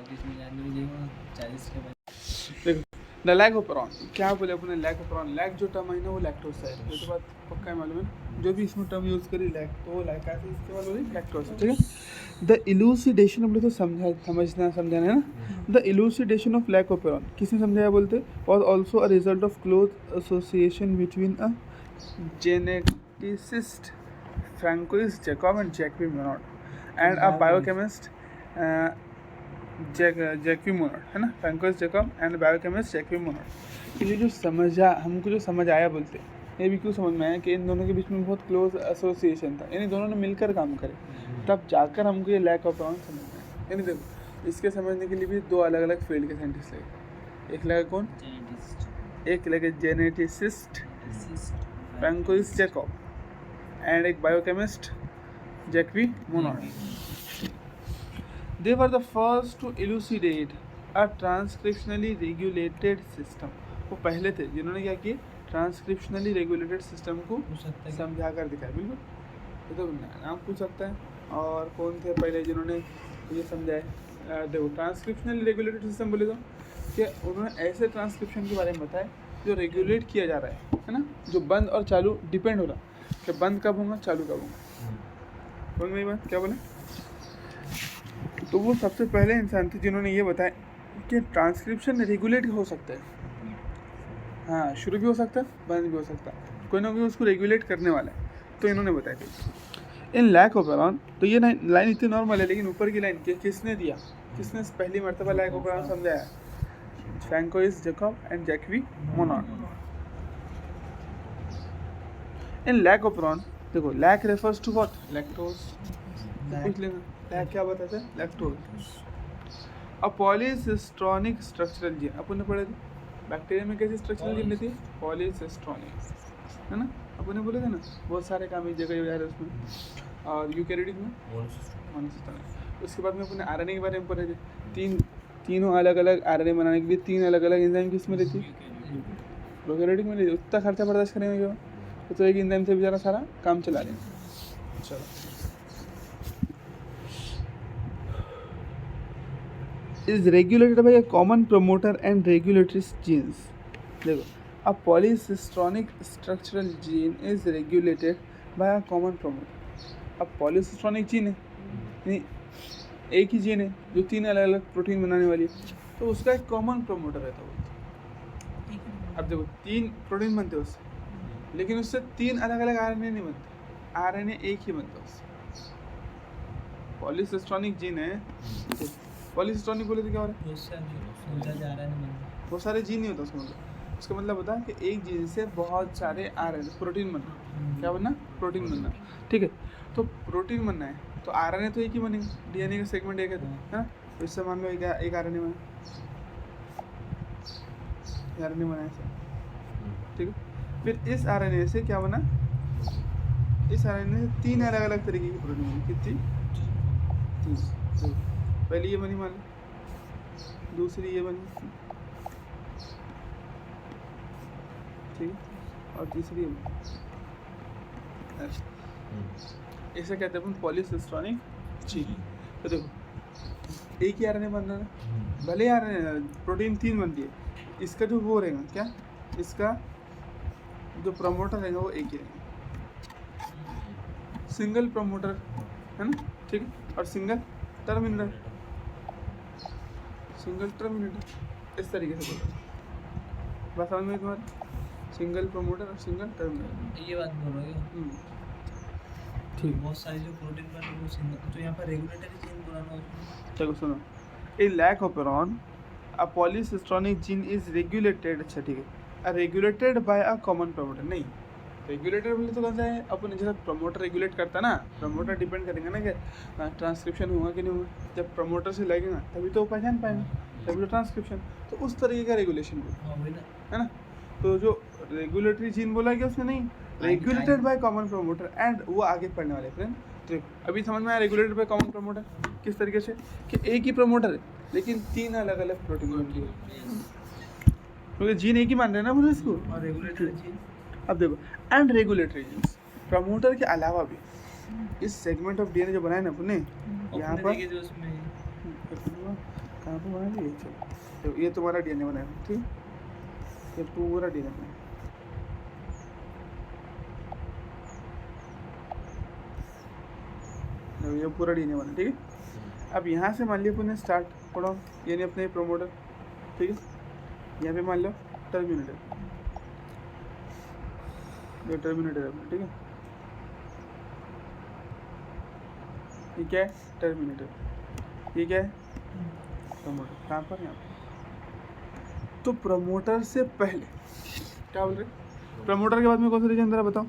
35 में जाने मिलेगा 40 के बाद। देखो द लैक ऑफ प्रॉन, क्या बोले अपने लैक ऑफ प्रॉन, लैक जो टर्म है ना वो लैक्टोज है, ये तो बात पक्का है मालूम है, जो भी इसमें टर्म यूज़ करी लैक तो वो लैक ऐसे इस्तेमाल हो रही लैक्टोज, ठीक है। द इलूसिडेशन हम लोग तो समझाना है ना, the elucidation of lac operon किसने समझाया बोलते, was also a result of close association between a geneticist Francois Jacob and Jacobi Monod and a biochemist Jacobi Monod, है ना, Francois Jacob and biochemist Jacobi Monod. ये जो हमको जो समझ आया बोलते, ये भी क्यों समझ में आया कि इन दोनों के बीच में बहुत क्लोज एसोसिएशन था, यानी दोनों ने मिलकर काम करे, तब जाकर हमको ये लैक ऑफ प्रॉन समझ में आया। यानी देखो इसके समझने के लिए भी दो अलग अलग फील्ड के साइंटिस्ट लगे, एक लगे कौन, एक लगे जेनेटिसिस्ट फ्रैंकोइस जैकब एंड एक biochemist Jacobi Monod. They were the first to elucidate a transcriptionally regulated system. वो पहले थे जिन्होंने क्या किया, ट्रांसक्रिप्शनली रेगुलेटेड सिस्टम को समझा कर दिखाया। बिल्कुल, ये तो नाम पूछ सकता है। और कौन थे पहले जिन्होंने ये समझाया, देखो ट्रांसक्रिप्शनली रेगुलेटेड सिस्टम बोले तो कि उन्होंने ऐसे ट्रांसक्रिप्शन के बारे में बताया जो रेगुलेट किया जा रहा है ना, जो बंद और चालू डिपेंड हो रहा कि बंद कब होगा चालू कब होगा। समझ में बात क्या बोले, तो वो सबसे पहले इंसान थे जिन्होंने ये बताया कि ट्रांसक्रिप्शन रेगुलेट हो सकता है, हाँ शुरू भी हो सकता है बंद भी हो सकता है, कोई ना कोई उसको रेगुलेट करने वाला है, तो इन्होंने बताया था। इन लैक ऑफ प्रॉन, तो ये लाइन इतनी नॉर्मल है, लेकिन ऊपर की लाइन किसने दिया, किसने पहली मरतबा लैक ऑफ प्रॉन समझाया, Francois Jacob and Jacobi Monod. In lac operon देखो, lac refers to what, lactose, पूछ लेना लैक क्या बताता है, lactose. A polycistronic structural gene, अपन ने पढ़े थे बैक्टीरिया में कैसी स्ट्रक्चरल जीन रहती है, पॉलीसिस्ट्रॉनिक, है ना, अपन ने बोले थे ना बहुत सारे काम एक जगह हो जा रहे हैं उसमें, और यूकैरियोटिक में मोनोसिस्ट्रॉनिक। उसके बाद में अपने आरएनए के बारे में पढ़े थे, तीनों अलग अलग आरएनए बनाने के लिए तीन अलग अलग एंजाइम किस में रहती है, प्रोकैरियोटिक में रहती है। उतना खर्चा बर्दाश्त करेंगे क्या, तो एक एंजाइम से बेचारा सारा काम चला रहे हैं। चलो is regulated by a common promoter and regulatory genes. देखो, a polycistronic structural gene is regulated by a common promoter. अब polycistronic जीन है, यानी एक ही जीन है जो तीन अलग अलग प्रोटीन बनाने वाली है, तो उसका एक कॉमन प्रोमोटर रहता है। अब देखो तीन प्रोटीन बनते हैं उससे, लेकिन उससे तीन अलग अलग आरएनए नहीं बनते, आरएनए एक ही बनता है उससे। पॉलीसिस्ट्रॉनिक जीन है, पॉलीसिस्ट्रॉनिक बोले तो क्या हो रहा है, बहुत सारे जीन नहीं होता उसका मतलब, उसका मतलब होता है कि एक जीन से बहुत सारे आरएनए प्रोटीन बनना, क्या बनना, प्रोटीन बनना, ठीक है। तो प्रोटीन बनना है तो आरएनए तो एक ही बनेगा, डीएनए का सेगमेंट एक है ना, तो इससे मान लो एक आरएनए बना, आरएनए बना ऐसा, ठीक है। फिर इस आरएनए से क्या बना, इस आरएनए से तीन अलग अलग तरीके की प्रोटीन बनी, कितनी, तीन। पहली ये बनी मान लो, दूसरी ये बनी, ठीक है, और तीसरी ये बनी। इसे कहते हैं अपन पॉलीसिस्ट्रॉनिक जीन। तो देखो एक ही आरएनए बन रहा है, भले आरएनए प्रोटीन तीन बनती है, इसका जो वो रहेगा क्या, इसका जो प्रमोटर रहेगा वो एक ही रहेगा, सिंगल प्रमोटर है ना, ठीक है, और सिंगल टर्मिनेटर, सिंगल टर्मिनेटर, इस तरीके से बोलो, बस समझ में तुम्हारे, सिंगल प्रमोटर और सिंगल टर्मिनेटर, ये बात बोल रहे हो, ठीक। बहुत सारे जो प्रोटीन बने वो सिंगल, तो यहाँ पर रेगुलेटरी जीन बोला, चलो सुनो, in lac operon a polycistronic gene is regulated, अच्छा ठीक है, regulated by a common promoter, नहीं रेगुलेटर बोले तो कौन सा है, अपन जैसे प्रमोटर रेगुलेट करता ना, प्रमोटर डिपेंड करेंगे ना कि ट्रांसक्रिप्शन होगा कि नहीं होगा, जब प्रमोटर से लगेगा तभी तो पहचान पाएंगे, तभी तो ट्रांसक्रिप्शन, तो उस तरीके का रेगुलेशन है ना। तो जो रेगुलेटरी जीन बोला गया उसमें नहीं, regulated by common promoter, and वो आगे पढ़ने वाले फ्रेंड, तो अभी समझ में आया रेगुलेटेड बाय कॉमन प्रमोटर किस तरीके से, कि एक ही प्रमोटर है लेकिन तीन अलग अलग प्रोटीन बन रही है, क्योंकि जीन एक ही मान रहे हैं ना बोले इसको, और रेगुलेटरी जीन। अब देखो एंड रेगुलेटरी जीन्स, प्रमोटर के अलावा भी इस सेगमेंट ऑफ डीएनए जो बनाया ना अपने यहाँ पर, कहाँ पर बना दिए? चलो तो ये तुम्हारा डीएनए बनाया, ठीक है? ये पूरा डीएनए बनाया। ये पूरा डीएनए बना, ठीक है? अब यहाँ से मान लिया अपन ने स्टार्ट कोडॉन, यानी अपने प्रोमोटर, ठीक है? यहाँ पे मान लो टर्मिनेटर, ये टर्मिनेटर है अपना, ठीक है? ये क्या है? टर्मिनेटर। ये क्या है? प्रमोटर। कहाँ पर? यहाँ पर। तो प्रमोटर से पहले क्या बोल रहे? प्रमोटर के बाद में कौन सा रीजन जरा बताओ?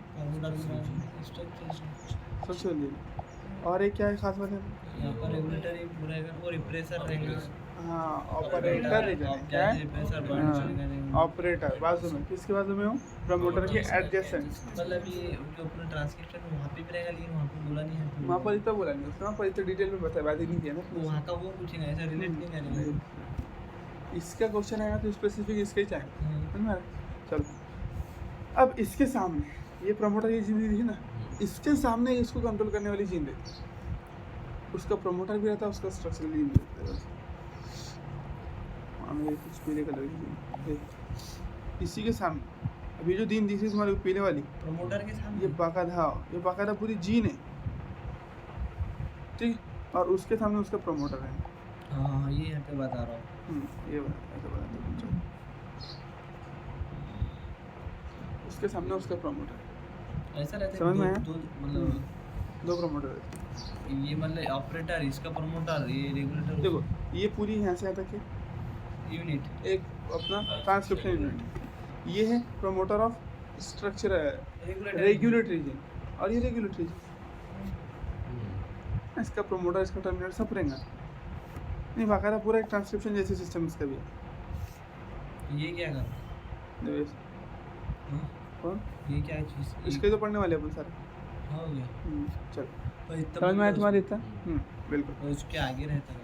सबसे जल्दी। और एक क्या है खास बात है? यहाँ पर रेगुलेटरी रहेगा और रिप्रेसर रहेगा। हाँ, ऑपरेटर रीजन है। क्या है? ऑपरेटर बाजू में, किसके बाजू में हो? प्रमोटर के एडजेसेंट। मतलब ये जो अपना ट्रांसक्रिप्शन वहाँ पे भी रहेगा, लेकिन वहाँ पे बोला नहीं है। वहाँ पर इतना बोला नहीं, उसने वहाँ पर इतना डिटेल में बताया, बात ही नहीं किया ना। वहाँ का वो पूछेगा, ऐसा रिलेट नहीं करेंगे। इसका क्वेश्चन आएगा तो स्पेसिफिक इसके ही चाहिए, समझ में आ रहा है? चलो अब इसके सामने ये प्रमोटर की जीन दी है ना, इसके सामने इसको कंट्रोल करने वाली जीन देती है। उसका प्रमोटर भी रहता है, उसका स्ट्रक्चरल जीन भी रहता है। हमें कुछ पीले कलर की जीन इसी के सामने, अभी जो जीन दिख रही है तुम्हारे को पीले वाली, प्रमोटर के सामने ये बाकायदा पूरी जीन है, ठीक? और उसके सामने उसका प्रमोटर है। हाँ, ये यहाँ पे बता रहा हूँ। ये ऐसा बता दो, चलो। उसके सामने उसका प्रमोटर, ऐसा रहता है। समझ में आया? मतलब दो प्रमोटर रहते हैं। ये मतलब ऑपरेटर, इसका प्रमोटर, ये रेगुलेटर। देखो ये पूरी यहाँ से यहाँ तक है यूनिट, एक अपना ट्रांसक्रिप्शन यूनिट, ये है promoter of structure regulatory gene, और ये रेगुलेटरी जीन, इसका प्रमोटर, इसका टर्मिनेटर सब रहेगा। नहीं, बाकायदा पूरा एक ट्रांसक्रिप्शन जैसे सिस्टम इसका भी है। ये क्या कर? कौन? ये क्या चीज़? इसके तो पढ़ने वाले अपन सारे। हो गया। चलो और इतना समझ में आया बड़ा तुम्हारे इतना? बिल्कुल। और उसके आगे रहता है।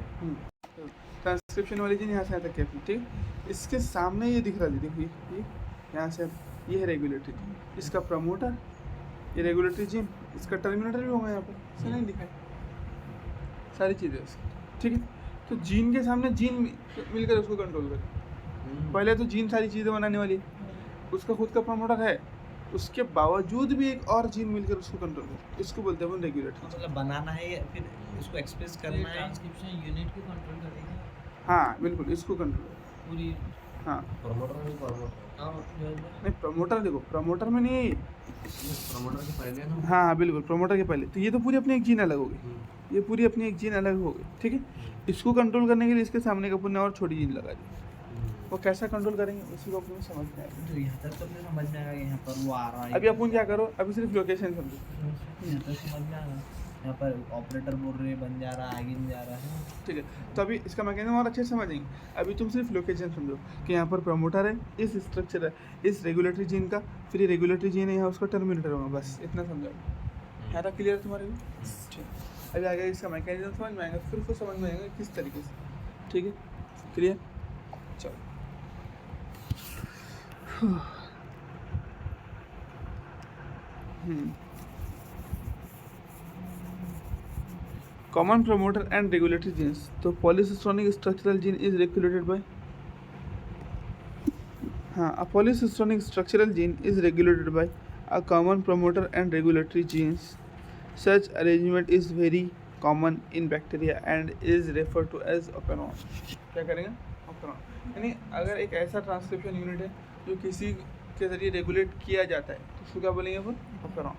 ट्रांसक्रिप्शन वाली जीन यहाँ से यहाँ तक है, ठीक? इसके सामने ये दिख रहा है, देखो ये यहाँ से ये है रेगुलेटरी जीन, इसका प्रमोटर, ये रेगुलेटरी जीन, इसका टर्मिनेटर भी होगा यहाँ पर, इससे नहीं दिखा है, सारी चीज़ें उसकी, ठीक है? तो जीन के सामने जीन मिलकर उसको कंट्रोल करे। पहले तो जीन सारी चीज़ें बनाने वाली, उसका खुद का प्रमोटर है, उसके बावजूद भी एक और जीन मिलकर उसको कंट्रोल करे, इसको बोलते हैं अपन रेगुलेटरी। मतलब बनाना है या फिर इसको एक्सप्रेस करना है। ट्रांसक्रिप्शन यूनिट को कंट्रोल करेगा। हाँ बिल्कुल, इसको कंट्रोल पूरी। हाँ प्रमोटर में प्रमोटर नहीं, प्रमोटर देखो, प्रमोटर में नहीं है ये। प्रमोटर के पहले ना। हाँ बिल्कुल, प्रमोटर के पहले। तो ये तो पूरी अपनी एक जीन अलग हो गई, ये पूरी अपनी एक जीन अलग हो गई, ठीक है? इसको कंट्रोल करने के लिए इसके सामने का अपन ने और छोटी जीन लगा दी। वो कैसा कंट्रोल करेंगे उसी को अपन समझ में आएगा। तो यहाँ तक तो अपने समझ में आएगा, यहाँ पर वो आ रहा है। अभी अपन क्या करो, अभी सिर्फ लोकेशन समझो, यहाँ तक समझ में आएगा। यहाँ पर ऑपरेटर बोल रहे बन जा रहा है, आगे नहीं जा रहा है। ठीक है? तो अभी इसका मैकेनिज्म और अच्छे से समझेंगे। अभी तुम सिर्फ लोकेशन समझो कि यहाँ पर प्रमोटर है, इस स्ट्रक्चर है, इस रेगुलेटरी जीन का, फिर ये रेगुलेटरी जीन है, यहाँ उसका टर्मिनेटर होगा, बस इतना समझो। यहाँ तक क्लियर तुम्हारे लिए? ठीक। अभी आगे इसका मैकेनिज्म समझ में आएगा, फिर उसको समझ में आएगा किस तरीके से, ठीक है? क्लियर? चलो common promoter and regulatory genes. तो polycistronic structural gene is regulated by, हाँ, a polycystonic structural gene is regulated by a common promoter and regulatory genes. Such arrangement is very common in bacteria and is referred to as operon. क्या करेंगे? operon। यानी अगर एक ऐसा transcription unit है जो किसी के जरिए रेगुलेट किया जाता है तो उसको क्या बोलेंगे अपन? operon।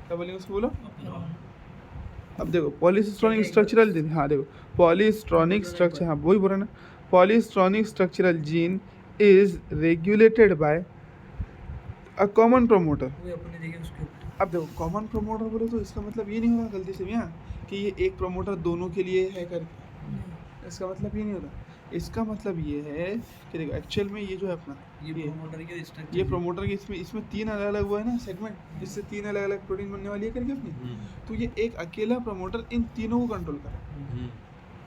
क्या बोलेंगे उसको? बोलो। अब देखो पॉलीसिस्टोनिक स्ट्रक्चरल जीन, हाँ देखो पॉलीस्ट्रॉनिक स्ट्रक्चर, हाँ वही बोल रहे ना, polycistronic structural gene is regulated by a common promoter। वो अपने देखे उसके ऊपर। अब देखो कॉमन प्रमोटर बोले तो इसका मतलब ये नहीं होगा गलती से यहाँ कि ये एक प्रमोटर दोनों के लिए है कर, इसका मतलब ये नहीं होता। इसका मतलब ये है कि देखो एक्चुअल में ये जो है अपना ये प्रमोटर के स्ट्रक्चर, ये प्रमोटर के इसमें तीन अलग अलग हुआ है ना सेगमेंट, इससे तीन अलग अलग प्रोटीन बनने वाली है करके अपनी। तो ये एक अकेला प्रमोटर इन तीनों को कंट्रोल करे,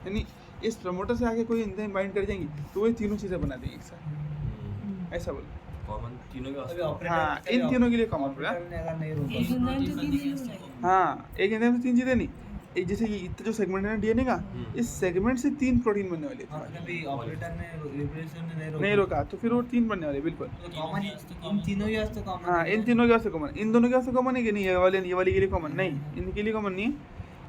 यानी इस प्रमोटर से आगे कोई एंजाइम बाइंड कर जाएंगी तो वो तीनों चीज़ें बना देंगे एक साथ, ऐसा बोलो। कॉमन तीनों के अभी ऑपरेटर हाँ, इन तीनों के लिए कॉमन है। ऑपरेटर ने अगर नहीं रोका हाँ, एक एंजाइम से तीन चीज़ें नहीं, जैसे ये इतना जो सेगमेंट है ना डीएनए का, इस सेगमेंट से 3 प्रोटीन बनने वाले और हैं। कभी ऑपरेटर ने रिप्लेसमेंट ने नहीं रोका तो फिर वो 3 बनने वाले, बिल्कुल। तो कॉमन इन तीनों ही वास्ते कॉमन हाँ, इन तीनों के वास्ते कॉमन, इन दोनों के वास्ते कॉमन है कि नहीं? ये वाली के लिए कॉमन नहीं, इनके लिए कॉमन नहीं है।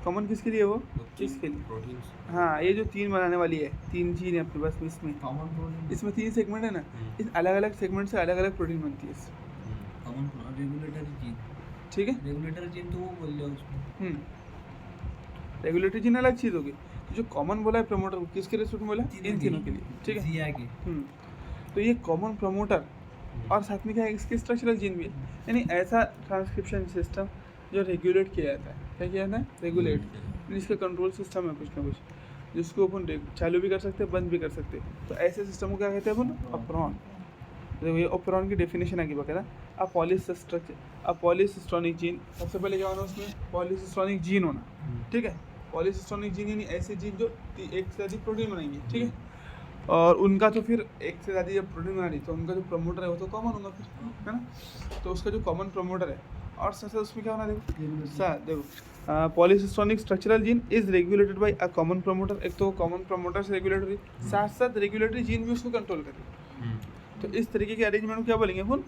कॉमन किसके लिए है वो? इसके लिए। प्रोटीन्स हाँ, ये जो 3 बनाने वाली है, 3 जीन है अपने पास में इसमें, कॉमन प्रोटीन इसमें 3 सेगमेंट है ना, इस अलग अलग सेगमेंट से अलग अलग प्रोटीन बनती है इससे। कॉमन रेगुलेटरी जीन, ठीक है। रेगुलेटरी जीन तो वो बोल दिया उसमें। रेगुलेटरी जीन अलग चीज़ होगी। तो जो कॉमन बोला है प्रमोटर, किसके रेस्पेक्ट में बोला है? इन तीनों के लिए, ठीक है। जिया के तो ये कॉमन प्रमोटर और साथ में क्या है, इसके स्ट्रक्चरल जीन भी है। यानी ऐसा ट्रांसक्रिप्शन सिस्टम जो रेगुलेट किया जाता है। क्या किया जाता है? रेगुलेट। इसका कंट्रोल सिस्टम है कुछ ना कुछ, जिसको अपन चालू भी कर सकते हैं, बंद भी कर सकते हैं। तो ऐसे सिस्टम को क्या कहते हैं अपन? ऑपरॉन। देखो ये ऑपरॉन की डेफिनेशन है कि बकायदा अ पॉलीसिस्टोनिक जीन। सबसे पहले क्या होना उसमें? पॉलीसिस्टोनिक जीन होना, ठीक है। पॉलीसिस्टोनिक जीन यानी ऐसे जीन जो एक से अधिक प्रोटीन बनाएंगे, ठीक है। और उनका तो फिर एक से ज़्यादा जब प्रोटीन बना रही तो उनका जो प्रमोटर है वो तो कॉमन होगा फिर, है ना। तो उसका जो कॉमन प्रमोटर है, और साथ साथ उसमें क्या होना, देखो पॉलीसिस्टोनिक structural gene is regulated by a common promoter. एक तो कॉमन प्रमोटर से रेगुलेटरी, साथ साथ रेगुलेटरी जीन भी उसको कंट्रोल करेगी। तो इस तरीके के अरेंजमेंट को क्या बोलेंगे अपन?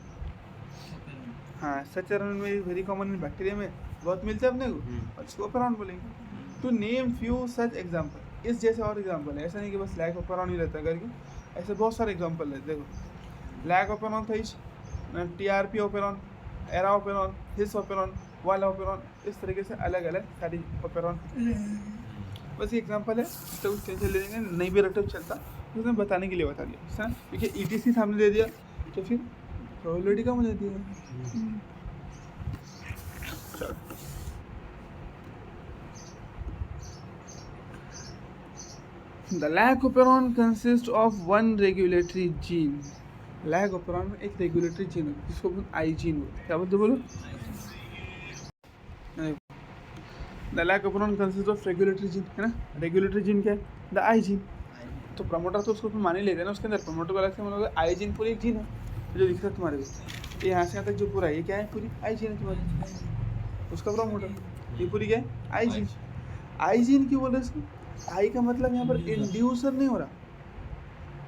हाँ, सच में वेरी कॉमन इन बैक्टीरिया में बहुत मिलते हैं अपने को, और इसको ऑपरॉन बोलेंगे। To name few such example, इस जैसे और एग्जाम्पल है। ऐसा नहीं कि बस लैक ऑपरॉन ही रहता है करके, ऐसे बहुत सारे एग्जाम्पल है। देखो लैक ऑपरॉन था, टीआरपी ऑपरॉन, एरा ऑपरॉन, हिस ऑपरॉन, वाला ऑपरॉन, इस तरीके से अलग अलग सारी ऑपरॉन। बस ये एग्जाम्पल है, इससे कुछ टेंशन ले लेंगे नहीं भी रटब चलता, उसने बताने के लिए बता दिया सर, क्योंकि ईटीसी सामने दे दिया तो फिर प्रोबेबिलिटी कम हो जाती है। चलो The lag operon consists of one regulatory gene. Lag operon में एक रेगुलेटरी जीन होती है जिसको अपन आई जीन बोलते हैं। क्या बोलते बोलो? The lag operon consists of regulatory gene, है ना। रेगुलेटरी जीन क्या है? The I gene. तो प्रमोटर तो उसको मान ही लेते हैं ना, उसके अंदर प्रमोटर को अलग से मतलब आई जीन पूरी एक जीन है जो दिख रहा है तुम्हारे को। ये यहाँ से यहाँ तक जो पूरा है ये क्या है? पूरी आई जीन है तुम्हारी, उसका प्रमोटर। ये पूरी क्या है? आई जीन। आई जीन क्यों बोल रहे हैं इसको? आई का मतलब यहाँ पर इंड्यूसर नहीं हो रहा,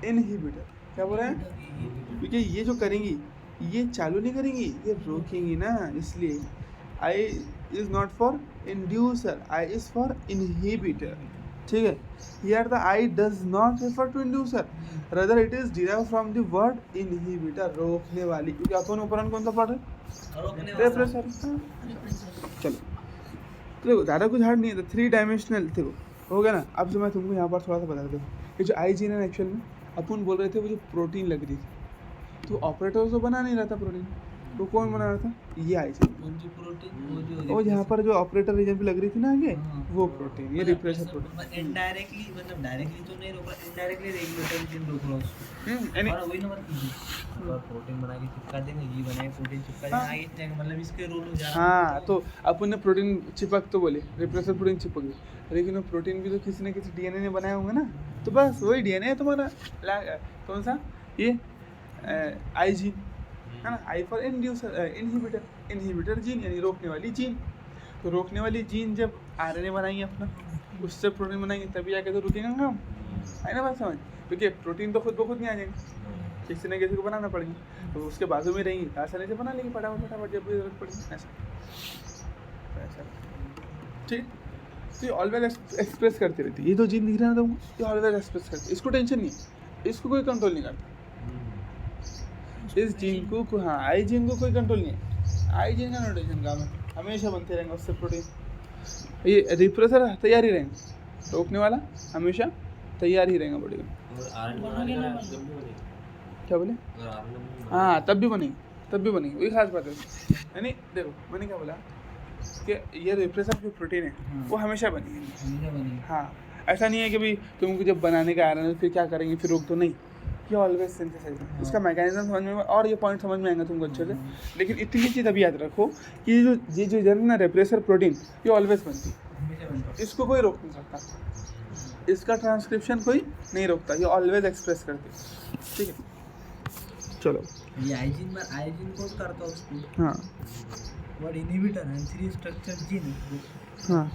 इनहिबिटर। क्या बोल रहे हैं? क्योंकि ये जो करेंगी ये चालू नहीं करेंगी, ये रोकेंगी ना, इसलिए I is not for inducer, I is for inhibitor, ठीक है। Here the I does not refer to inducer, rather it is derive from the word inhibitor, रोकने वाली। क्योंकि अपन ऊपर कौन सा पढ़ रहे? रेप्रेसर। चलो तो देखो ज़्यादा कुछ हार्ड नहीं है, तो 3 डायमेंशनल देखो हो गया ना। अब जो मैं तुमको यहाँ पर थोड़ा सा बता दूँ, ये जो आई जीन है एक्चुअल में अपन बोल रहे थे वो जो प्रोटीन लग रही थी, तो ऑपरेटर तो बना नहीं रहा था प्रोटीन, तो कौन बना रहा था? ये आई जीन। वो यहाँ पर जो ऑपरेटर रीजन पे लग रही थी ना आगे, वो प्रोटीन, ये रिप्रेसर प्रोटीन। इनडायरेक्टली मतलब डायरेक्टली तो नहीं रोक रहा, इनडायरेक्टली रेगुलेटरी जीन रोक रहा उसको। और वही नंबर और प्रोटीन बना के चिपका देंगे, ये बनाए प्रोटीन चिपका देंगे, आगे जाएंगे, मतलब इसके रोल हो जा रहा है। हाँ, तो अपन ने प्रोटीन चिपक तो बोले, रिप्रेसर प्रोटीन चिपक गई, लेकिन वो प्रोटीन भी तो किसी न किसी डीएनए ने बनाए होंगे ना, तो बस वही डीएनए है तुम्हारा। कौन सा? ये आई जीन है ना। I for inducer, inhibitor, inhibitor gene यानी रोकने वाली जीन। तो रोकने वाली जीन जब आरएनए बनाएंगे अपना, उससे प्रोटीन बनाएंगे, तभी आके तो रुकेगा काम, है ना बात समझ? क्योंकि प्रोटीन तो खुद ब खुद नहीं आ जाएंगे, किसी न किसी को बनाना पड़ेगी, तो उसके बाजू में रहेंगी, आसानी से बना लेंगे फटाफट जब भी जरूरत पड़ेगी, ऐसा। ठीक, तो ये ऑलवेज एक्सप्रेस करती रहती है। ये तो जीन दिख रहा है ना तुमको, ये ऑलवेज एक्सप्रेस करती है, इसको टेंशन नहीं है, इसको कोई कंट्रोल नहीं करता। इस जीन को हाँ, आई जीन को कोई कंट्रोल नहीं है। आई जीन का नोटेशन काम है, हमेशा बनते रहेंगे उससे प्रोटीन। ये रिप्रेसर तैयार ही रहेंगे, रोकने वाला हमेशा तैयार ही रहेगा बॉडी में। क्या बोले? हाँ, तब भी बनेगी, वही खास बात है। यानी देखो मैंने क्या बोला कि ये रिप्रेसर जो प्रोटीन है वो हमेशा बनेगी। हाँ, ऐसा नहीं है कि भाई तुमको जब बनाने का आ रहा है फिर क्या करेंगे, फिर रोक तो नहीं, ये ऑलवेज सिंथेसाइज है। इसका मैकेनिज्म समझ में और ये पॉइंट समझ में आएगा तुमको अच्छे से। लेकिन इतनी चीज़ अभी याद रखो कि ये जो ना रिप्रेसर प्रोटीन ये ऑलवेज बनती है, इसको कोई रोक नहीं सकता, इसका ट्रांसक्रिप्शन कोई नहीं रोकता, ये ऑलवेज एक्सप्रेस करती है, ठीक है। चलो ये आई जीन कोड करता है उसको। हाँ, what inhibitor and 3 structure gene हाँ,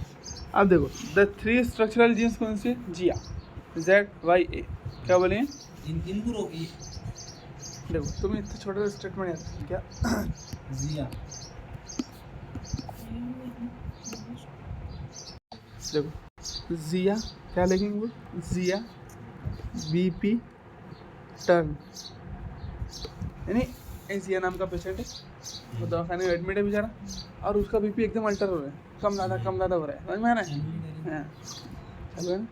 अब देखो द 3 स्ट्रक्चरल जीन्स कौन से? जिया, ZYA। क्या बोलेंगे? इनको रोकिए। देखो तुम्हें इतना छोटा सा स्टेटमेंट याद है क्या? जिया। देखो जिया क्या लिखेंगे वो? जिया BP टर्न, यानी जिया नाम का पेशेंट है, वो दवाखाने में एडमिट है बेचारा, और उसका BP एकदम अल्टर हो रहा है, कम ज़्यादा हो रहा है, समझ में आ रहा है? हाँ, चलो है ना,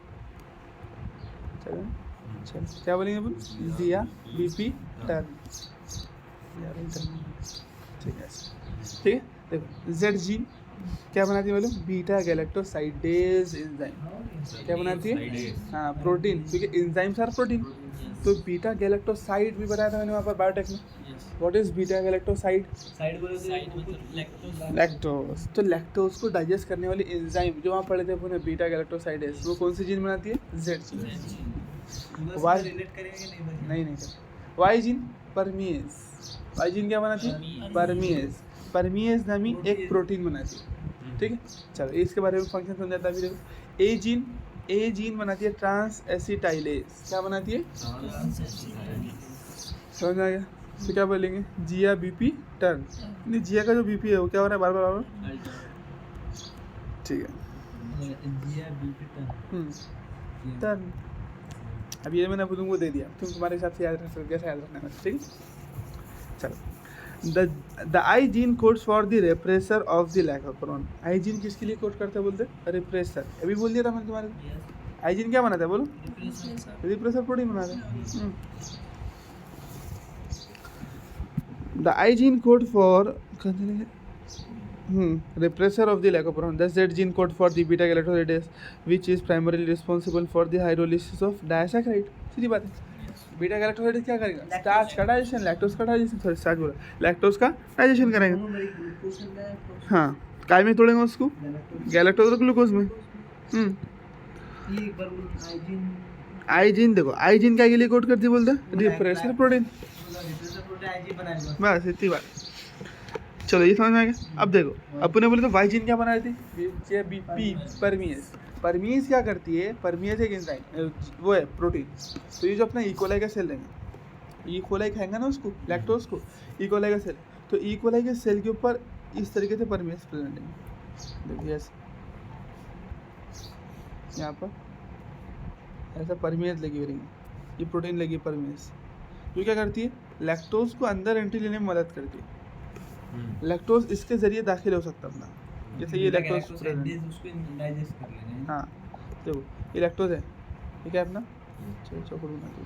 चलो क्या बोलेंगे अपन? जिया BP टर्न, ठीक है। देखो जेड जीन क्या बनाती है बोलो? Beta galactosidase enzyme. क्या बनाती है? हाँ, प्रोटीन, क्योंकि एंजाइम्स आर प्रोटीन। तो बीटा गैलेक्टोसाइड भी बताया था मैंने वहाँ पर बायोटेक में। What is beta galactoside? Side बोले मतलब लैक्टोज। लैक्टोज। तो लैक्टोज को डाइजेस्ट करने वाली एंजाइम जो वहाँ पढ़े थे अपने, बीटा गैलेक्टोसाइडेज, वो कौन सी जीन बनाती है? Z gene. वाई रिलेट करेंगे नहीं Y gene permease. Y gene क्या बनाती है? परमीएज। परमीएज नामी एक प्रोटीन बनाती है, ठीक है। चलो इसके बारे में फंक्शन समझाता है। अभी देखो ए जीन बनाती है ट्रांस एसिटाइलेज। क्या बनाती है? समझ में आ गया? तो क्या बोलेंगे? जिया BP टर्न। नहीं, जिया का जो BP है वो क्या हो रहा है? बार ठीक है। जिया BP टर्न। अब ये मैंने तुमको दे दिया, तुम तुम्हारे हिसाब से याद रख सकते, कैसे याद रखना है, ठीक है। चलो the I gene codes for the repressor of the lac operon. I gene किसके लिए कोड करता है बोलते? रेप्रेसर। अभी बोल दिया था मैंने तुम्हारे। आई जीन क्या बनाता है बोलो? रेप्रेसर प्रोटीन बनाता है। The I gene code for repressor of the leucoperon. Thus that gene code for the beta galactosidase which is primarily responsible for the hydrolysis of disaccharide. सीधी बात है। बीटा गैलेक्टोसाइडेज क्या करेगा? स्टार्च का digestion, lactose का digestion, sorry starch बोला, lactose का digestion करेगा। हाँ, काय में तोड़ेंगे उसको? गैलेक्टोज और ग्लूकोज में। आई जीन देखो, आई जीन क्या के लिए कोड करती है बोलते? Repressor protein. बस इतनी बात। चलो ये समझ में आ गया। अब देखो अपने बोले तो वाई जीन क्या बना रही थी? BP परमीएज। परमीएज क्या करती है? परमीएज एक एंजाइम वो है प्रोटीन। तो ये जो अपना इकोलाई का सेल रहेंगे, इकोलाई खाएंगे ना उसको, लैक्टोज को, इकोलाई का सेल, तो इकोलाई के सेल के ऊपर इस तरीके से परमीएज प्रेजेंट है। देखिए ऐसे यहाँ पर ऐसा परमीएज लगी हुई रहेंगी, ये प्रोटीन लगी परमीएज, जो क्या करती है? लैक्टोज को अंदर एंट्री लेने में मदद करती है। लैक्टोज इसके जरिए दाखिल हो सकता है अपना, जैसे ये लैक्टोज उसको डाइजेस्ट कर लेना। हाँ देखो ये लैक्टोज है, ठीक है अपना,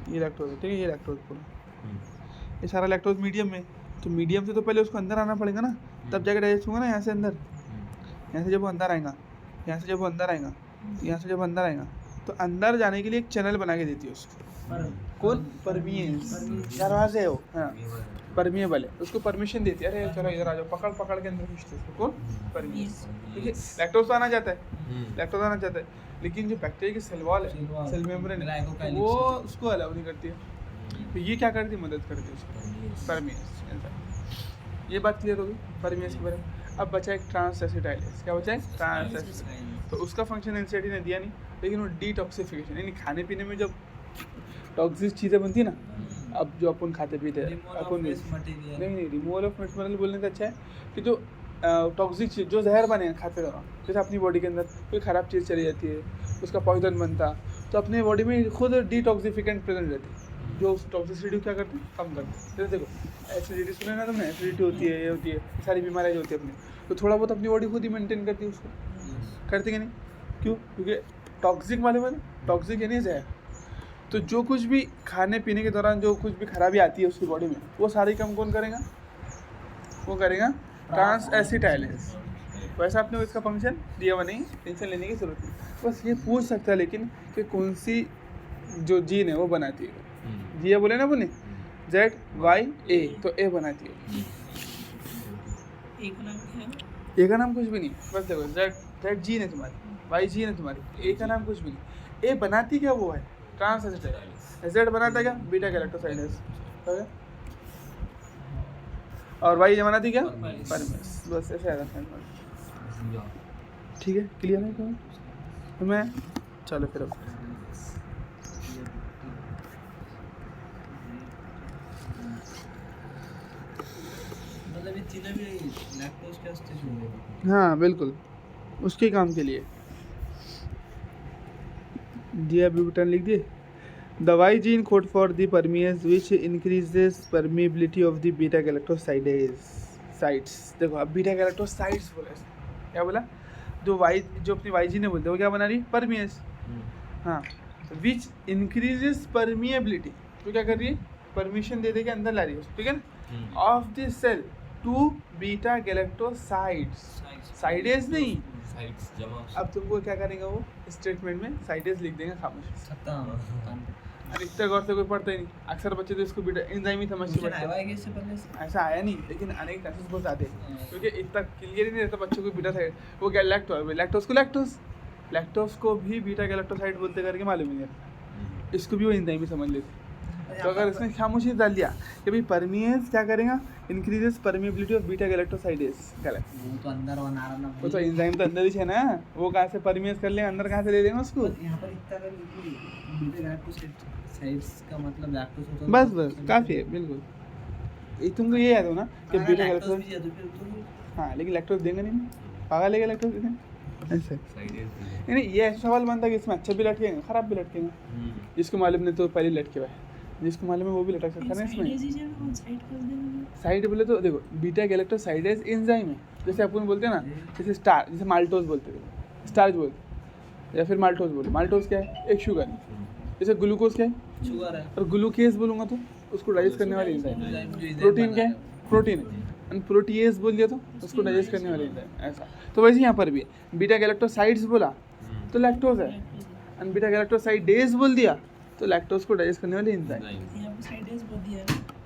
ये लैक्टोज है, ठीक है, ये लैक्टोज पूरा, ये सारा लैक्टोज मीडियम में, तो मीडियम से तो पहले उसको अंदर आना पड़ेगा ना, तब जाके डाइजेस्ट होगा ना। यहाँ से अंदर, यहाँ से जब वो अंदर आएगा, यहाँ से जब वो अंदर आएगा, यहाँ से जब अंदर आएगा, तो अंदर जाने के लिए एक चैनल बना के देती है उसको। कौन? परमीएज। दरवाजे है वो, हाँ परमिएबल है, उसको परमिशन देती है, अरे चलो इधर आ जाओ, पकड़ के अंदर खींचते हैं। कौन? परमीएज। ठीक है, लैक्टोज आना चाहता है, लैक्टोज आना चाहता है, लेकिन जो बैक्टीरिया की सेल वॉल है, सेल मेम्ब्रेन है, वो उसको अलाउ नहीं करती है। तो ये क्या करती है? मदद करती है उसको, परमीएज। ये बात क्लियर होगी परमीएज के बारे में। अब बचा एक ट्रांस एसिटाइलेज। क्या बचा है? Transacetylase. तो उसका फंक्शन एनसीईआरटी ने दिया नहीं, लेकिन वो डिटॉक्सिफिकेशन, यानी खाने पीने में जब टॉक्सिक चीज़ें बनती है ना, अब जो अपन खाते पीते हैं, अपन नहीं रिमूवल ऑफ वेस्ट मटेरियल बोलने से अच्छा है कि जो टॉक्सिक चीज़, जो जहर बने खाते दौरान, जैसे अपनी बॉडी के अंदर कोई ख़राब चीज़ चली जाती है, उसका पॉइजन बनता, तो अपने बॉडी में खुद डिटॉक्सिफिकेंट प्रेजेंट रहती है, जो उस टॉक्सिसिटी क्या करते हैं? कम करते हैं। जैसे देखो एसिडिटी सुने ना तुमने, एसिडिटी होती है, ये होती है, सारी बीमारियाँ जो होती है अपनी, तो थोड़ा बहुत अपनी बॉडी खुद ही मेंटेन करती है उसको, करती है नहीं? क्यों? क्योंकि टॉक्सिक मालूम है ना, टॉक्सिक यानी जहर। तो जो कुछ भी खाने पीने के दौरान जो कुछ भी खराबी आती है उसकी बॉडी में, वो सारी कम कौन करेगा? वो करेगा ट्रांस एसिटाइलेज। वैसा आपने इसका फंक्शन दिया हुआ नहीं, टेंशन लेने की जरूरत नहीं, बस ये पूछ सकता है लेकिन कि कौन सी जो जीन है वो बनाती है। जिया बोले ना अपने, ZYA, तो ए बनाती है। ए का नाम कुछ भी नहीं, बस देखो Z जीन है तुम्हारी, Y जीन है तुम्हारी, ए का नाम कुछ भी नहीं। ए बनाती क्या? वो है ट्रांस एसिटाइलेज। Z बनाता क्या? बीटा गैलेक्टोसाइडेज, और Y बनाती क्या? परमीएज। बस ऐसे आएगा। ठीक है, क्लियर है क्या? तो मैं चलो फिर अब मतलब ये तीनों भी लैक्टोज के वास्ते शुरू हाँ बिल्कुल उसके काम के लिए दिया ब्यूटेन लिख दिए। The Y gene code for the permease which increases permeability of the beta galactosidase sites. देखो अब बीटा गैलेक्टोसाइड्स बोला इसने, क्या बोला? जो अपनी वाई जी ने बोलते वो क्या बना रही? परमिएज। हाँ, विच इंक्रीजेस परमिएबिलिटी, तो क्या कर रही है? परमिशन दे के अंदर ला रही है, ठीक है ना, of the cell to beta galactosides. Sidase नहीं, साइड्स जमा अब तुमको क्या करेगा वो स्टेटमेंट में साइडेज लिख देंगे खामोश। अरे इतना गौर से कोई पढ़ता ही नहीं, अक्सर बच्चे तो इसको बीटा एंजाइम ही समझते पढ़ते। ऐसा आया नहीं, लेकिन आने के क्लासेस बहुत आते हैं, क्योंकि इतना क्लियर ही नहीं रहता बच्चों को बीटा साइड वो क्या लैक्टोज को भी बीटा गैलेक्टोसाइड बोलते करके मालूम ही नहीं रहता, इसको भी वो एंजाइम ही समझ लेते। तो अगर इसने खामोशी डाल दिया कि भाई परमिएज क्या करेगा? Increases permeability of beta galactosidase, गलत। वो तो अंदर बना रहा ना, वो तो एंजाइम तो अंदर ही है ना, वो कहाँ से परमिएज कर ले, अंदर कहाँ से ले लेंगे उसको? यहाँ पर इतना कर बीटा गैलेक्टोसाइड्स का मतलब लैक्टोज होता है। बस काफ़ी है, बिल्कुल। ये तुमको ये याद हो ना कि बीटा गैलेक्टोज, भी तो फिर तो हाँ लेकिन लैक्टोज देंगे नहीं, पागल है लैक्टोज देंगे ऐसे साइड्स नहीं। ये ऐसा सवाल बनता है कि इसमें अच्छा भी लटकेंगे खराब भी लटकेंगे। जिसको मालूम नहीं तो पहले लटके हुआ है, जिसको मालूम है वो भी लटक सकता है ना इसमें। साइड बोले तो देखो बीटा गैलेक्टोसाइडेज एंजाइम है, जैसे अपन बोलते हैं ना, जैसे स्टार, जैसे माल्टोज बोलते हैं, स्टार्च बोलते, या फिर माल्टोज बोले। माल्टोज क्या है? एक शुगर है। जैसे ग्लूकोज क्या है? शुगर है। और ग्लूकेज बोलूँगा तो उसको डाइजेस्ट करने वाली एंजाइम। प्रोटीन क्या है? प्रोटीन है। और प्रोटीएज बोल दिया तो उसको डाइजेस्ट करने वाली एंजाइम। ऐसा तो वैसे यहाँ पर भी है, बीटा गैलेक्टोसाइड्स बोला तो लैक्टोज है, और बीटा गैलेक्टोसाइडेज बोल दिया तो लैक्टोज को डाइजेस्ट करने वाली एंजाइम।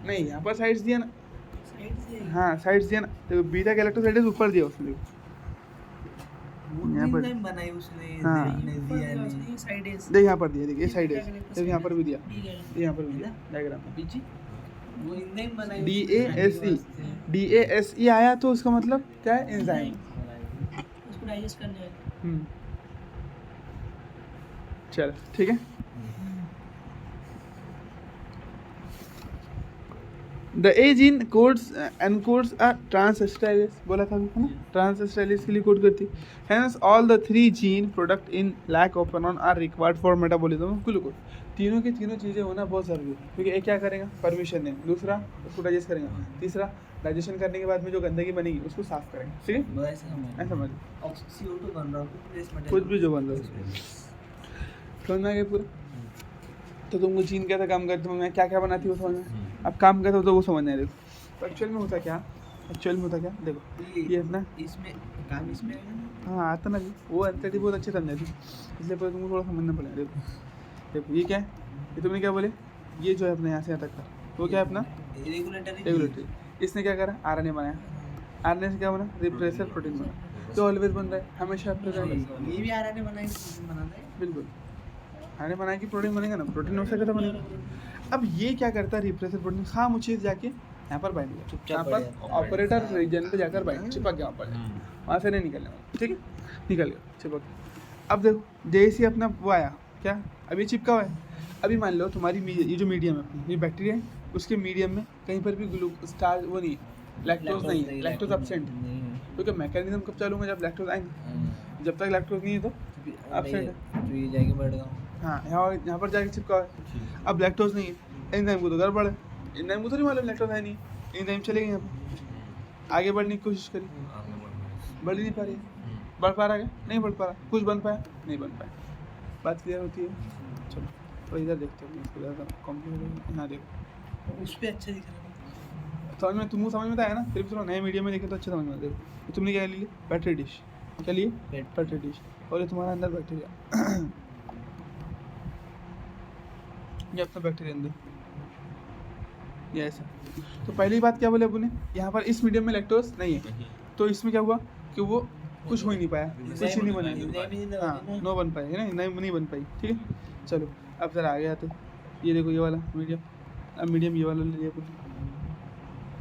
नहीं, यहाँ पर साइड्स दिया ना, हाँ साइड्स दिया ना, तो बीटा गैलेक्टोसाइडेज ऊपर दिया उसने, यहाँ पर बनाई उसने, हाँ। देख यहाँ पर दिया, देखिए साइडेज, देखिए यहाँ पर भी दिया, यहाँ पर भी दिया डायग्राम में। वो एंजाइम बनाई DASE आया तो उसका मतलब क्या है? एंजाइम। उसको डाइजेस्ट करने वाली। चलो ठीक है। The A gene codes encodes a transacetylase, बोला था है ना, ट्रांसएस्टाइलेज के लिए कोड करती है। Hence all the 3 gene product in lac operon are required for metabolism of glucose. तीनों की तीनों चीज़ें होना बहुत ज़रूरी है, क्योंकि एक क्या करेगा? परमिशन देंगे, दूसरा उसको डाइजेस्ट करेगा, तीसरा डाइजेशन करने के बाद में जो गंदगी बनेगी उसको साफ करेंगे, ठीक है? ऐसा समझ, CO2 बन रहा है, कुछ भी जो बन रहा है समझ में आ गया पूरा। तो तुमको जीन कैसा काम करती हूँ मैं, क्या क्या बनाती हूँ समझ में, अब काम करता हो तो वो समझना है। देखो एक्चुअल में होता क्या, देखो ये अपना इसमें काम इसमें हाँ आता ना जी, वो एंथेटी बहुत अच्छे समझाती, इसलिए पहले तुमको थोड़ा समझना पड़ेगा। देखो ये क्या है, ये तुमने क्या बोले, ये जो है अपने यहाँ से यहाँ तक का वो क्या है अपना रेगुलेटरी। इसने क्या करा? RNA बनाया, RNA से क्या बना? रिप्रेसर प्रोटीन बना, तो ऑलवेज बन रहा है हमेशा प्रेजेंट। ये भी RNA बनाना है, बिल्कुल RNA बनाएगी प्रोटीन बनेगा ना, प्रोटीन हो सके तो बनेगा। अब ये क्या करता है? रिप्रेसर प्रोटीन खामोशी जाके यहाँ पर बाइंड गया, यहाँ पर ऑपरेटर रीजन पे जाकर बाइंड चिपक गया, वहाँ पर वहाँ से नहीं निकलने वाला, ठीक है, निकल गया चिपक। अब देखो जैसे अपना वो आया क्या, अभी चिपका हुआ है। अभी मान लो तुम्हारी ये जो मीडियम है अपनी, ये बैक्टीरिया है, उसके मीडियम में कहीं पर भी स्टार्च वो नहीं है, लैक्टोज नहीं है, लैक्टोज एब्सेंट है, क्योंकि मैकेनिज्म कब चालू होगा? जब लैक्टोज आएंगे, जब तक लैक्टोज नहीं है तो एब्सेंट है, तो ये जाके बैठेगा। हाँ यहाँ पर जाके चिपका हुआ है। अब लैक्टोज नहीं है, एंजाइम को तो गड़बड़ है, एंजाइम को तो नहीं मालूम लैक्टोज है नहीं, एंजाइम चले गए यहाँ पर, आगे बढ़ने की कोशिश करी, बढ़ ही नहीं पा रही, बढ़ पा रहा है? नहीं बढ़ पा रहा, कुछ बन पाया? नहीं बन पाया। बात क्लियर होती है? चलो तो इधर देखते हैं, इसको ज़्यादा कॉम्प्लिकेटेड। यहाँ देखो उस पर अच्छा दिख रहा है, समझ में, तुमको समझ में तो आया ना, फिर भी थोड़ा नए मीडियम में देखे तो अच्छा समझ में आता है। देखो तुमने क्या लिए? बैटरी डिश, क्या लिए? बैटरी डिश, और ये तुम्हारा अंदर बैक्टीरिया, ये अपना बैक्टीरिया अंदर, ये ऐसा। तो पहली बात क्या बोले अपने, यहाँ पर इस मीडियम में लैक्टोज नहीं है, तो इसमें क्या हुआ कि वो कुछ हो ही नहीं पाया, कुछ ही नहीं बना, हाँ नो बन पाए है ना, नहीं बन पाई, ठीक है। चलो अब जरा आगे आते, ये देखो ये वाला मीडियम, अब मीडियम ये वाला ले लिया पूरी,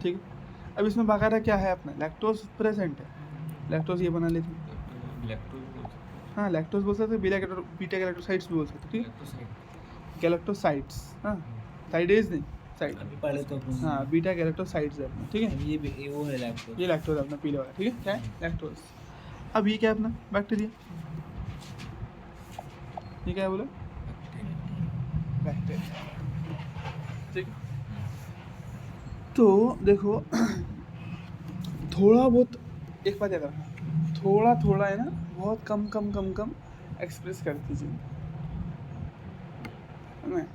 ठीक है। अब इसमें बाकायदा क्या है अपना लैक्टोज प्रेजेंट है, लैक्टोज ये बना लेते हैं, हाँ लैक्टोज बोल सकते, बीटा गैलेक्टोसाइड्स भी बोल सकते, ठीक है, गैलेक्टोसाइड्स, हाँ साइडेज नहीं, साइड, अभी पढ़े तो अपन। हाँ बीटा गैलेक्टोसाइड्स है अपना, ठीक है, ये वो है लैक्टोज। ये लैक्टोज है अपना पीले वाला, ठीक है, क्या है लैक्टोज। अब ये क्या है अपना बैक्टीरिया, ये क्या है बोलो, बैक्टीरिया, ठीक है। तो देखो थोड़ा बहुत एक बात याद रखना, थोड़ा थोड़ा है ना, बहुत कम कम कम कम एक्सप्रेस करती चीज़ है,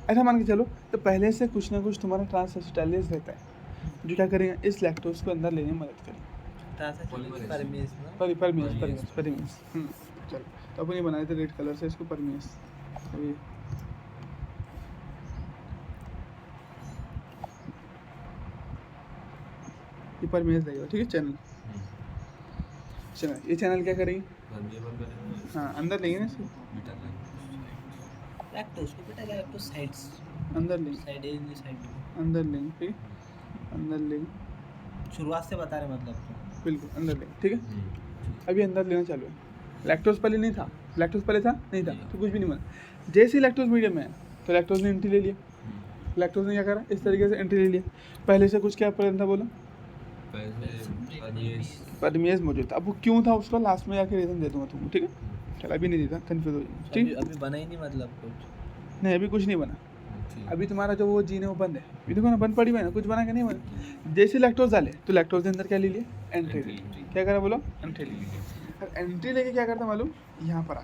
ऐसा मान के चलो। तो पहले से कुछ ना कुछ तुम्हारा ट्रांसएसिटाइलेज रहता है, जो क्या करेंगे, इस लैक्टोज को अंदर लेने में मदद करेंगे। परमेस। चलो तो अपन ये बनाए थे रेड कलर से इसको, परमेस। ये परमेस रहेगा, ठीक है, चैनल। ये चैनल क्या करेंगे, हाँ अंदर लेंगे ना इसको, लैक्टोज को बेटा लैक्टोसाइड्स अंदर लेंगे, अंदर लेंगे, ठीक है, अंदर लेंगे, शुरुआत से बता रहे मतलब तो। बिल्कुल अंदर लेंगे, ठीक है। अभी अंदर लेना चालू है। लैक्टोज पहले नहीं था, लैक्टोज पहले था नहीं था, तो कुछ भी नहीं बना। जैसे ही लैक्टोज मीडियम में है तो लैक्टोज ने एंट्री ले लिया, लैक्टोज ने क्या करा, इस तरीके से एंट्री ले लिया। पहले से कुछ क्या प्रेजेंट था बोलो, परमेस मौजूद था। अब वो क्यों था उसका लास्ट में जाके रीज़न दे दूँगा तुमको, ठीक है। चल अभी नहीं देता, कन्फ्यूज हो जाएगा, ठीक। अभी बना ही नहीं मतलब कुछ नहीं अभी कुछ नहीं बना, अभी तुम्हारा जो वो जीन है वो बंद है, ये देखो ना बंद पड़ी हुई है ना, कुछ बना के नहीं बना। जैसे लैक्टोज डाले तो लैक्टोज के अंदर क्या ले लिया, एंट्री ले लिया। क्या करा बोलो, एंट्री ले लिया। और एंट्री लेके क्या करता मालूम, यहाँ पर आ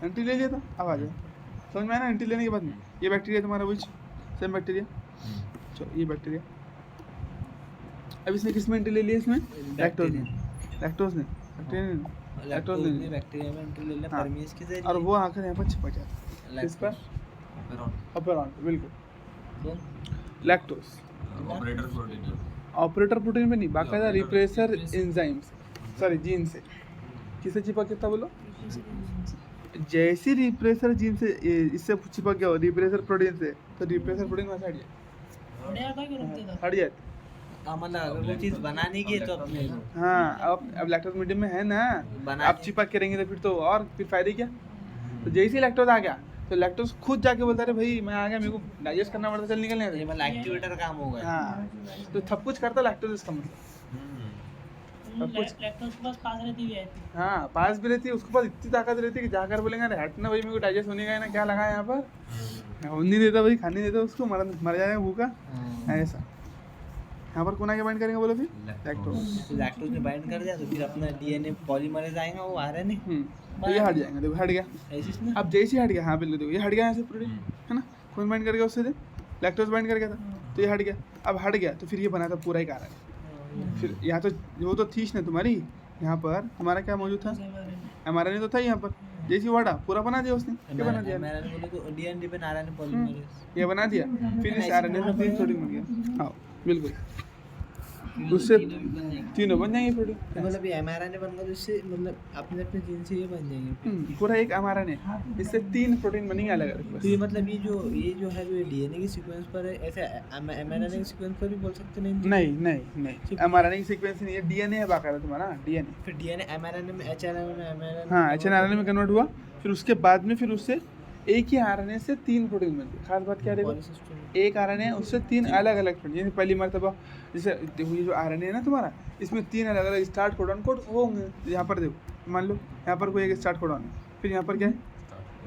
एंट्री ले लिया था, अब आ जाओ, समझ में आया ना। एंट्री लेने के बाद में ये बैक्टीरिया तुम्हारा विच सेम बैक्टीरिया, चलो ये बैक्टीरिया। अब इसने किस में एंट्री ले लिया, इसमें लैक्टोज ने, लैक्टोज ने बैक्टीरिया में एंट्री ले लिया परमेस के जरिए, और वो आकर यहाँ पर चिपक जाता है, इस पर अपेरॉन, बिल्कुल लैक्टोज। ऑपरेटर प्रोटीन में नहीं, बाकायदा रिप्रेसर एंजाइम्स, सॉरी जीन से। किससे चिपक गया था बोलो, जैसे रिप्रेसर जीन से इससे चिपक गया रिप्रेसर प्रोटीन से, तो रिप्रेसर प्रोटीन वहाँ से हट जाए, मतलब अगर वो चीज़ बनाने की है तो अपने हाँ। अब लैक्टोज मीडियम में है ना, अब चिपक के रहेंगे तो फिर तो और फिर फायदे क्या। तो जैसे ही लैक्टोज आ गया तो लैक्टोज खुद जाके बोलता है भाई मैं आ गया, मेरे को डाइजेस्ट करना पड़ता, चल निकलने ये मतलब एक्टिवेटर काम होगा। हाँ तो सब कुछ करता लैक्टोज, इसका मतलब सब कुछ। लैक्टोज के पास पास रहती भी है, हाँ पास भी रहती है, उसके पास इतनी ताकत रहती है कि जाकर बोलेंगे अरे हट ना भाई, मेरे को डाइजेस्ट होने का है ना, क्या लगा है यहाँ पर, होने नहीं देता भाई, खाने नहीं देता उसको, मर जाएगा भूखा, ऐसा। यहाँ पर कौन आके बाइंड करेंगे बोलो, फिर लैक्टोज में बाइंड कर दिया तो फिर अपना डीएनए पॉलीमरेज आएगा, वो आरएनए तो ये हट जाएंगे, देखो हट गया। अब जैसे ही हट गया, हाँ बिल्कुल देखो ये हट गया यहाँ से प्रोटीन, है ना, कौन बाइंड कर गया उससे, लैक्टोज बाइंड कर गया था, तो ये हट गया। अब हट गया तो फिर ये बना था पूरा एक आरएनए। फिर यहाँ तो वो तो थी ना तुम्हारी, यहाँ पर तुम्हारा क्या मौजूद था, एमआरएनए तो था यहाँ पर, जैसे वो हटा पूरा बना दिया उसने, क्या बना दिया, डीएनए पे आरएनए पॉलीमरेज ये बना दिया। फिर इस आरएनए में तीन प्रोटीन बन गया, हाँ बिल्कुल, उससे तीनों बन जाएंगे प्रोटीन। मतलब ये एमआरएनए बन गया तो इससे मतलब अपने अपने जीन से ये बन जाएंगे पूरा एक एमआरएनए, इससे तीन प्रोटीन बनेंगे अलग अलग। तो ये मतलब ये जो है वो डीएनए के सीक्वेंस पर है, ऐसे एमआरएनए के सीक्वेंस पर भी बोल सकते नहीं एमआरएनए की सीक्वेंस नहीं है, डीएनए है बाकायदा तुम्हारा, डीएनए। फिर डीएनए एमआरएनए में एचआरएनए, हाँ एचआरएनए में कन्वर्ट हुआ, फिर उसके बाद में फिर उससे एक ही आरएनए से तीन प्रोटीन बनते। खास बात क्या है, एक आरएनए उससे तीन अलग अलग प्रोटीन, जैसे पहली मरतबा जैसे देखो ये जो आरएनए है ना तुम्हारा, इसमें तीन अलग अलग स्टार्ट कोडॉन कोड होंगे। यहाँ पर देखो मान लो यहाँ पर कोई एक स्टार्ट कोडॉन है, फिर यहाँ पर क्या है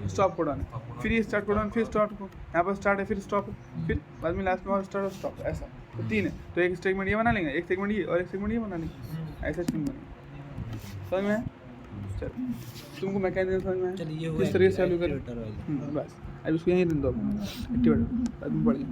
स्टॉप कोडॉन है, फिर ये स्टार्ट कोडॉन, फिर स्टॉप, यहाँ पर स्टार्ट है, फिर स्टॉप है, फिर बाद में लास्ट में और स्टार्ट और स्टॉप, ऐसा। तो तीन है, तो एक सेगमेंट ये बना लेंगे, एक सेगमेंट ये और एक सेगमेंट ये बना लेंगे, ऐसा तीन बनेंगे। समझ में? चल तुमको मैकेनिज्म समझ में है, किस तरीके से चालू करें, बस। अब उसको यहीं रन दो, एक्टिवेटर बाद में बढ़ गया।